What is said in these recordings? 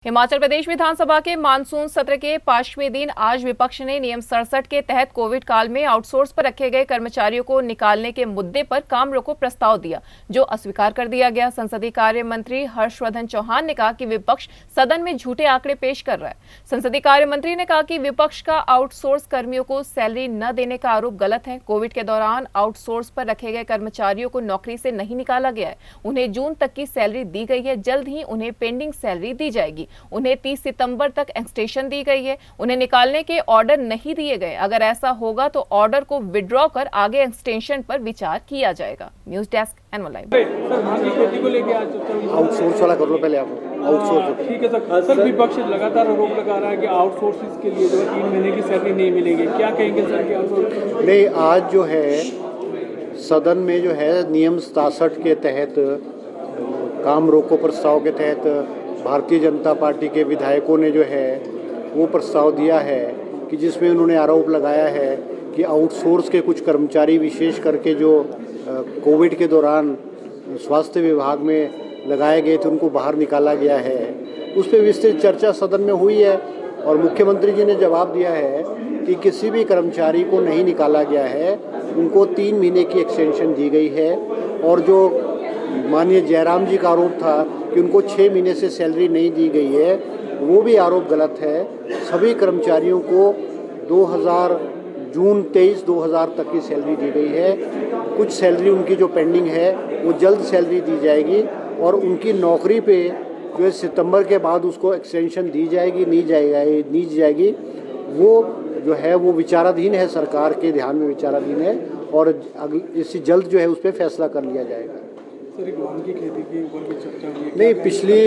हिमाचल प्रदेश विधानसभा के मानसून सत्र के 5वें दिन आज विपक्ष ने नियम 67 के तहत कोविड काल में आउटसोर्स पर रखे गए कर्मचारियों को निकालने के मुद्दे पर काम रोको प्रस्ताव दिया, जो अस्वीकार कर दिया गया। संसदीय कार्य मंत्री हर्षवर्धन चौहान ने कहा कि विपक्ष सदन में झूठे आंकड़े पेश कर रहा है। संसदीय कार्य मंत्री ने कहा कि विपक्ष का आउटसोर्स कर्मियों को सैलरी न देने का आरोप गलत है। कोविड के दौरान आउटसोर्स पर रखे गए कर्मचारियों को नौकरी से नहीं निकाला गया है। उन्हें जून तक की सैलरी दी गई है। जल्द ही उन्हें पेंडिंग सैलरी दी जाएगी। उन्हें 30 सितंबर तक एक्सटेंशन दी गई है। उन्हें निकालने के ऑर्डर नहीं दिए गए। अगर ऐसा होगा तो ऑर्डर को विड्रॉ कर आगे एक्सटेंशन पर विचार किया जाएगा। News desk anyone live. Outsource वाला कर लो पहले आप। आउटसोर्स ठीक है सर। सर विपक्ष लगातार आरोप लगा रहा है कि आउटसोर्सेज के लिए जो है 3 महीने की सैलरी नहीं मिलेगी, क्या कहेंगे सर कि आउटसोर्स नहीं, आज जो है सदन में जो है नियम 67 के तहत काम रोको प्रस्ताव के तहत भारतीय जनता पार्टी के विधायकों ने जो है वो प्रस्ताव दिया है कि जिसमें उन्होंने आरोप लगाया है कि आउटसोर्स के कुछ कर्मचारी विशेष करके जो कोविड के दौरान स्वास्थ्य विभाग में लगाए गए थे उनको बाहर निकाला गया है। उस पर विस्तृत चर्चा सदन में हुई है और मुख्यमंत्री जी ने जवाब दिया है कि किसी भी कर्मचारी को नहीं निकाला गया है, उनको 3 महीने की एक्सटेंशन दी गई है। और जो माननीय जयराम जी का आरोप था कि उनको 6 महीने से सैलरी नहीं दी गई है, वो भी आरोप गलत है। सभी कर्मचारियों को जून 23 2000 तक की सैलरी दी गई है। कुछ सैलरी उनकी जो पेंडिंग है वो जल्द सैलरी दी जाएगी और उनकी नौकरी पे जो है सितंबर के बाद उसको एक्सटेंशन दी जाएगी नहीं जाएगी वो जो है वो विचाराधीन है, सरकार के ध्यान में विचाराधीन है और इससे जल्द जो है उस पर फैसला कर लिया जाएगा। सर धान की खेती के ऊपर भी चर्चा हुई नहीं, पिछली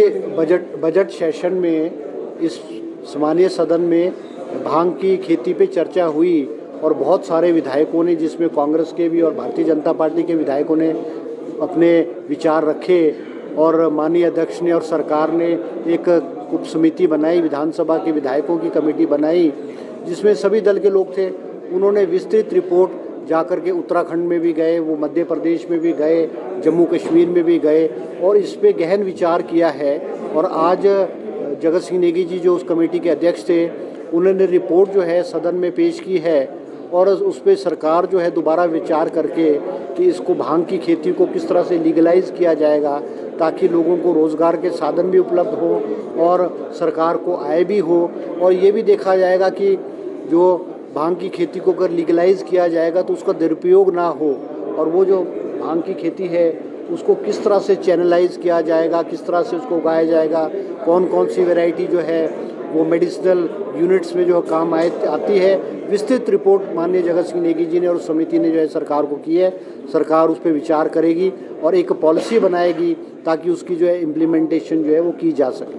बजट सेशन में इस सामान्य सदन में भांग की खेती पे चर्चा हुई और बहुत सारे विधायकों ने, जिसमें कांग्रेस के भी और भारतीय जनता पार्टी के विधायकों ने अपने विचार रखे और माननीय अध्यक्ष ने और सरकार ने एक उप समिति बनाई, विधानसभा के विधायकों की कमेटी बनाई जिसमें सभी दल के लोग थे। उन्होंने विस्तृत रिपोर्ट जाकर के उत्तराखंड में भी गए, वो मध्य प्रदेश में भी गए, जम्मू कश्मीर में भी गए और इस पे गहन विचार किया है। और आज जगत सिंह नेगी जी जो उस कमेटी के अध्यक्ष थे, उन्होंने रिपोर्ट जो है सदन में पेश की है और उस पर सरकार जो है दोबारा विचार करके कि इसको भांग की खेती को किस तरह से लीगलाइज किया जाएगा ताकि लोगों को रोज़गार के साधन भी उपलब्ध हो और सरकार को आय भी हो। और ये भी देखा जाएगा कि जो भांग की खेती को अगर लीगलाइज किया जाएगा तो उसका दुरुपयोग ना हो और वो जो भांग की खेती है उसको किस तरह से चैनलाइज किया जाएगा, किस तरह से उसको उगाया जाएगा, कौन कौन सी वैरायटी जो है वो मेडिसिनल यूनिट्स में जो काम आती है। विस्तृत रिपोर्ट माननीय जगत सिंह नेगी जी ने और समिति ने जो है सरकार को की है। सरकार उस पर विचार करेगी और एक पॉलिसी बनाएगी ताकि उसकी जो है इम्प्लीमेंटेशन जो है वो की जा सके।